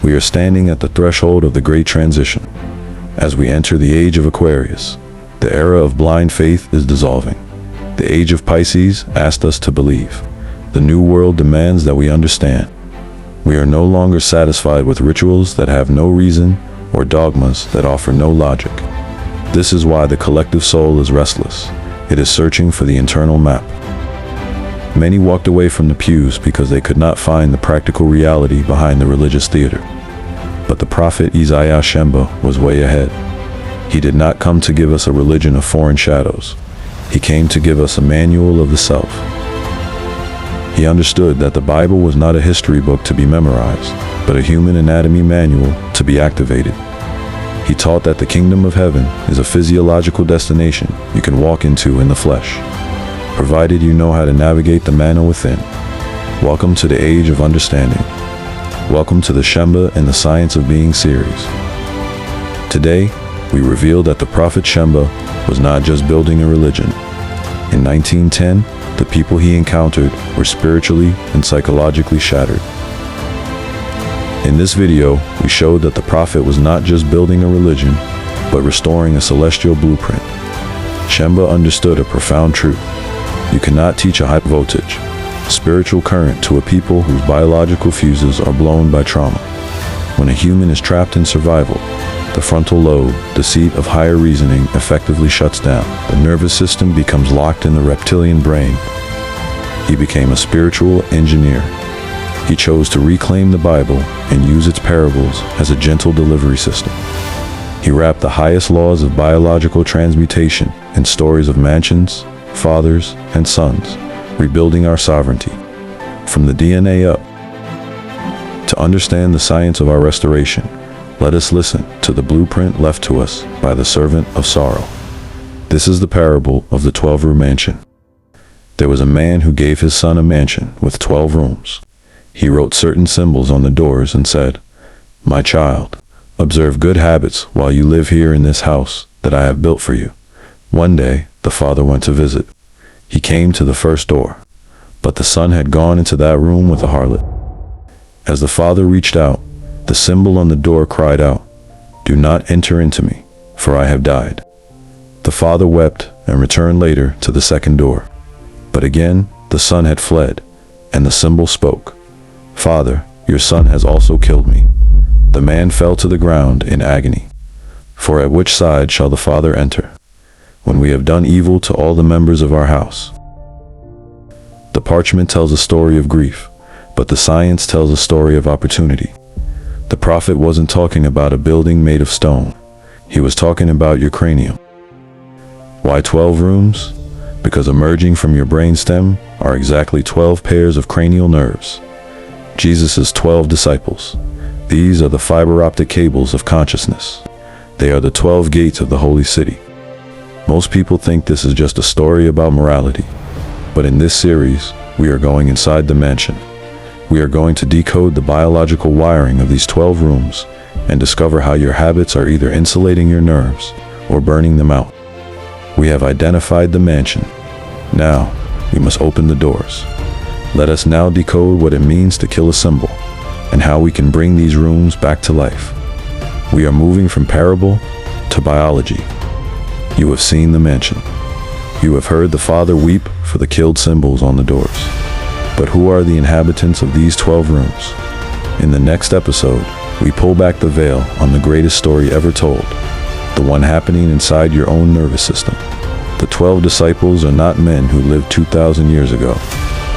We are standing at the threshold of the great transition. As we enter the age of Aquarius, the era of blind faith is dissolving. The age of Pisces asked us to believe. The new world demands that we understand. We are no longer satisfied with rituals that have no reason or dogmas that offer no logic. This is why the collective soul is restless. It is searching for the internal map. Many walked away from the pews because they could not find the practical reality behind the religious theater. But the Prophet Isaiah Shembe was way ahead. He did not come to give us a religion of foreign shadows. He came to give us a manual of the self. He understood that the Bible was not a history book to be memorized, but a human anatomy manual to be activated. He taught that the kingdom of heaven is a physiological destination you can walk into in the flesh, provided you know how to navigate the manna within. Welcome to the age of understanding. Welcome to the Shembe and the Science of Being series. Today, we reveal that the Prophet Shembe was not just building a religion. In 1910, the people he encountered were spiritually and psychologically shattered. In this video, we showed that the Prophet was not just building a religion, but restoring a celestial blueprint. Shembe understood a profound truth. You cannot teach a high voltage, spiritual current to a people whose biological fuses are blown by trauma. When a human is trapped in survival, the frontal lobe, the seat of higher reasoning, effectively shuts down. The nervous system becomes locked in the reptilian brain. He became a spiritual engineer. He chose to reclaim the Bible and use its parables as a gentle delivery system. He wrapped the highest laws of biological transmutation in stories of mansions, fathers, and sons, rebuilding our sovereignty from the DNA up. To understand the science of our restoration, let us listen to the blueprint left to us by the servant of sorrow. This is the parable of the 12-room mansion. There was a man who gave his son a mansion with 12 rooms. He wrote certain symbols on the doors and said, "My child, observe good habits while you live here in this house that I have built for you." One day, the father went to visit. He came to the first door, but the son had gone into that room with a harlot. As the father reached out, the symbol on the door cried out, "Do not enter into me, for I have died." The father wept and returned later to the second door. But again, the son had fled, and the symbol spoke, "Father, your son has also killed me." The man fell to the ground in agony. For at which side shall the father enter, when we have done evil to all the members of our house? The parchment tells a story of grief, but the science tells a story of opportunity. The prophet wasn't talking about a building made of stone. He was talking about your cranium. Why 12 rooms? Because emerging from your brainstem are exactly 12 pairs of cranial nerves. Jesus' 12 disciples. These are the fiber-optic cables of consciousness. They are the 12 gates of the holy city. Most people think this is just a story about morality. But in this series, we are going inside the mansion. We are going to decode the biological wiring of these 12 rooms and discover how your habits are either insulating your nerves or burning them out. We have identified the mansion. Now, we must open the doors. Let us now decode what it means to kill a symbol and how we can bring these rooms back to life. We are moving from parable to biology. You have seen the mansion. You have heard the father weep for the killed symbols on the doors. But who are the inhabitants of these 12 rooms? In the next episode, we pull back the veil on the greatest story ever told, the one happening inside your own nervous system. The 12 disciples are not men who lived 2,000 years ago.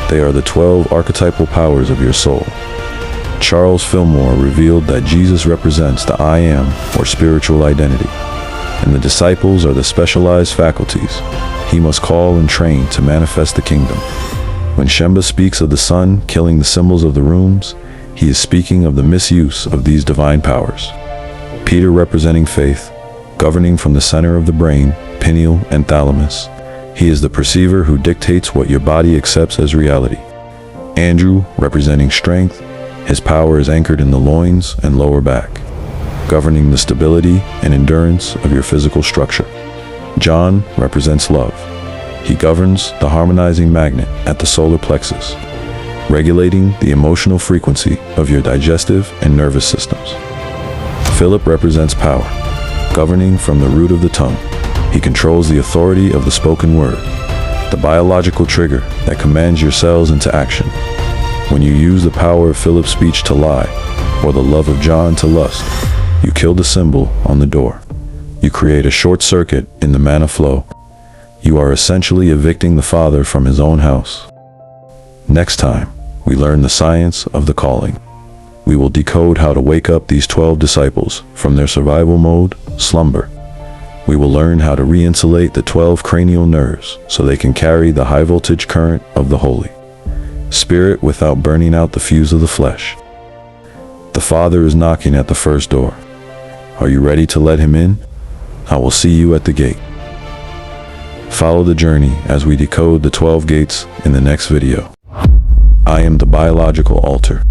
They are the 12 archetypal powers of your soul. Charles Fillmore revealed that Jesus represents the I am, or spiritual identity, and the disciples are the specialized faculties he must call and train to manifest the kingdom. When Shembe speaks of the sun killing the symbols of the rooms, he is speaking of the misuse of these divine powers. Peter representing faith, governing from the center of the brain, pineal and thalamus. He is the perceiver who dictates what your body accepts as reality. Andrew representing strength, his power is anchored in the loins and lower back, governing the stability and endurance of your physical structure. John represents love. He governs the harmonizing magnet at the solar plexus. regulating the emotional frequency of your digestive and nervous systems. Philip represents power, governing from the root of the tongue. He controls the authority of the spoken word, the biological trigger that commands your cells into action. When you use the power of Philip's speech to lie, or the love of John to lust, you kill the symbol on the door. You create a short circuit in the manna flow. You are essentially evicting the Father from his own house. Next time, we learn the science of the calling. We will decode how to wake up these 12 disciples from their survival mode, slumber. We will learn how to re-insulate the 12 cranial nerves so they can carry the high-voltage current of the Holy Spirit without burning out the fuse of the flesh. The Father is knocking at the first door. Are you ready to let him in? I will see you at the gate. Follow the journey as we decode the 12 gates in the next video. I am the biological altar.